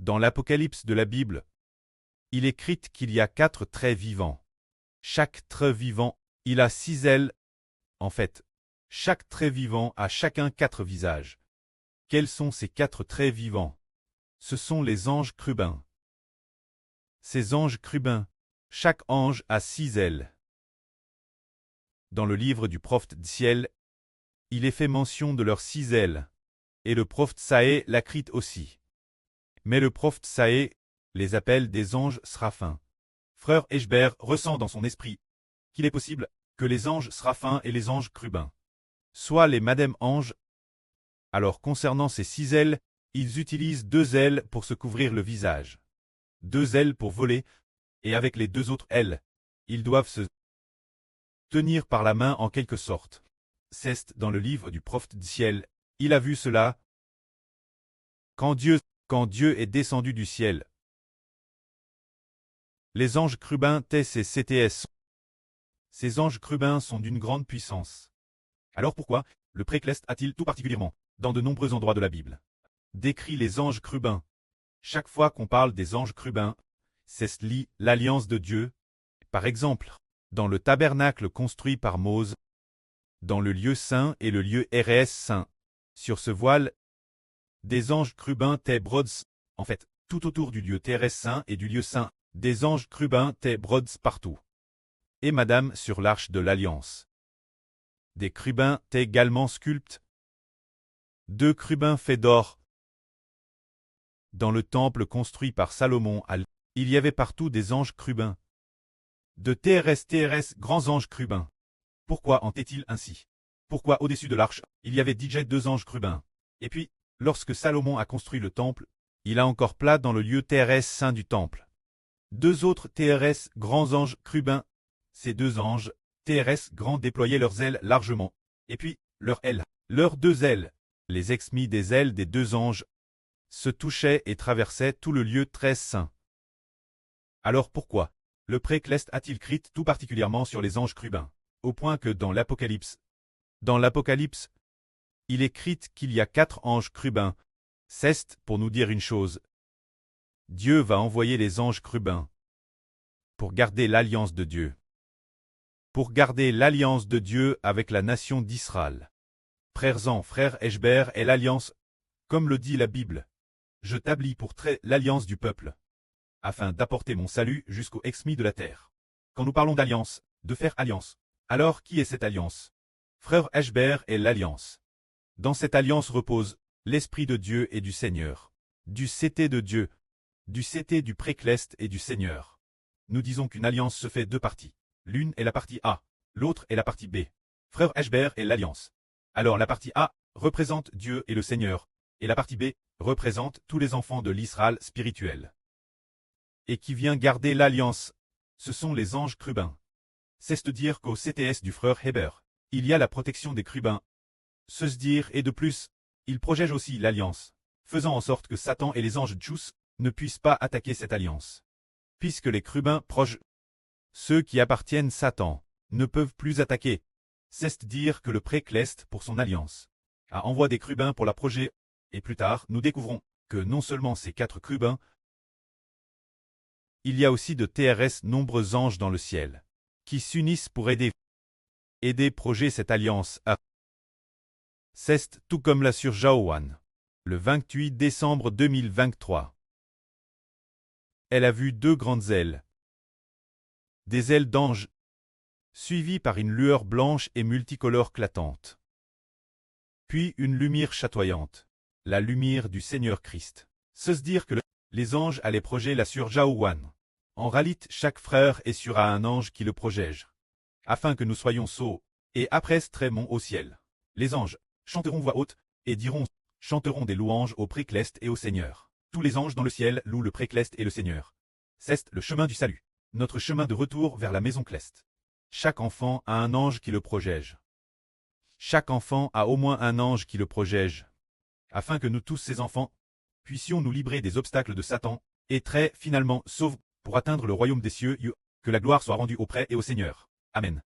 Dans l'Apocalypse de la Bible, il est écrit qu'il y a 4 traits vivants. Chaque trait vivant, il a 6 ailes. En fait, chaque trait vivant a chacun 4 visages. Quels sont ces 4 traits vivants? Ce sont les anges chérubins. Ces anges chérubins, chaque ange a 6 ailes. Dans le livre du prophète Daniel, il est fait mention de leurs 6 ailes, et le prophète Isaïe l'écrit aussi. Mais le prophète Isaïe les appelle des anges séraphins. Frère Eschber ressent dans son esprit qu'il est possible que les anges séraphins et les anges chérubins soient les madame anges. Alors concernant ces 6 ailes, ils utilisent 2 ailes pour se couvrir le visage, 2 ailes pour voler, et avec les 2 autres ailes, ils doivent se tenir par la main en quelque sorte. C'est dans le livre du prophète Daniel, il a vu cela. Quand Dieu est descendu du ciel, les anges chérubins TCCTS. Ces anges chérubins sont d'une grande puissance. Alors pourquoi le précleste a-t-il tout particulièrement, dans de nombreux endroits de la Bible, décrit les anges chérubins? Chaque fois qu'on parle des anges chérubins, c'est lié l'alliance de Dieu. Par exemple, dans le tabernacle construit par Moïse, dans le lieu saint et le lieu RS saint, sur ce voile, des anges chérubins brods, en fait, tout autour du lieu terrestre saint et du lieu saint, des anges chérubins brods partout. Et madame sur l'arche de l'Alliance. Des chérubins également sculptés. 2 chérubins faits d'or. Dans le temple construit par Salomon, il y avait partout des anges chérubins. De TRS grands anges chérubins. Pourquoi en est-il ainsi? Pourquoi au-dessus de l'arche, il y avait 2 anges chérubins? Et puis, lorsque Salomon a construit le temple, il a encore plat dans le lieu TRS saint du temple 2 autres TRS grands anges chérubins. Ces 2 anges TRS grands déployaient leurs ailes largement, et puis, leurs 2 ailes, les exmis des ailes des 2 anges, se touchaient et traversaient tout le lieu très saint. Alors pourquoi le précleste a-t-il écrit tout particulièrement sur les anges chérubins, au point que dans l'Apocalypse, il est écrit qu'il y a 4 anges chérubins? C'est pour nous dire une chose. Dieu va envoyer les anges chérubins pour garder l'alliance de Dieu. Pour garder l'alliance de Dieu avec la nation d'Israël. Frère Eschber est l'alliance, comme le dit la Bible. Je t'établis pour l'alliance du peuple, afin d'apporter mon salut jusqu'aux exmis de la terre. Quand nous parlons d'alliance, de faire alliance, alors qui est cette alliance? Frère Eschber est l'alliance. Dans cette alliance repose l'Esprit de Dieu et du Seigneur, du CT de Dieu, du CT du précleste et du Seigneur. Nous disons qu'une alliance se fait 2 parties. L'une est la partie A, l'autre est la partie B. Frère Eschber est l'alliance. Alors la partie A représente Dieu et le Seigneur, et la partie B représente tous les enfants de l'Israël spirituel. Et qui vient garder l'alliance? Ce sont les anges chérubins. C'est se dire qu'au CTS du frère Heber, il y a la protection des chérubins. Se dire et de plus, il protège aussi l'alliance, faisant en sorte que Satan et les anges Tchous ne puissent pas attaquer cette alliance. Puisque les chérubins proches, ceux qui appartiennent Satan, ne peuvent plus attaquer. C'est dire que le précleste pour son alliance a envoyé des chérubins pour la projet, et plus tard nous découvrons que non seulement ces 4 chérubins, il y a aussi de TRS nombreux anges dans le ciel, qui s'unissent pour aider projet cette alliance à. C'est tout comme l'a sur Jaowan, le 28 décembre 2023. Elle a vu 2 grandes ailes, des ailes d'ange, suivies par une lueur blanche et multicolore éclatante. Puis une lumière chatoyante, la lumière du Seigneur Christ. Se dire que les anges allaient projeter la sur Jaowan. En réalité, chaque frère est sur un ange qui le protège, afin que nous soyons sauts, et après trémons au ciel. Les anges chanteront voix haute, et chanteront des louanges au précleste et au Seigneur. Tous les anges dans le ciel louent le précleste et le Seigneur. C'est le chemin du salut, notre chemin de retour vers la maison cleste. Chaque enfant a un ange qui le protège. Chaque enfant a au moins un ange qui le protège, afin que nous tous ces enfants puissions nous libérer des obstacles de Satan, et finalement sauver pour atteindre le royaume des cieux, que la gloire soit rendue au prêtre et au Seigneur. Amen.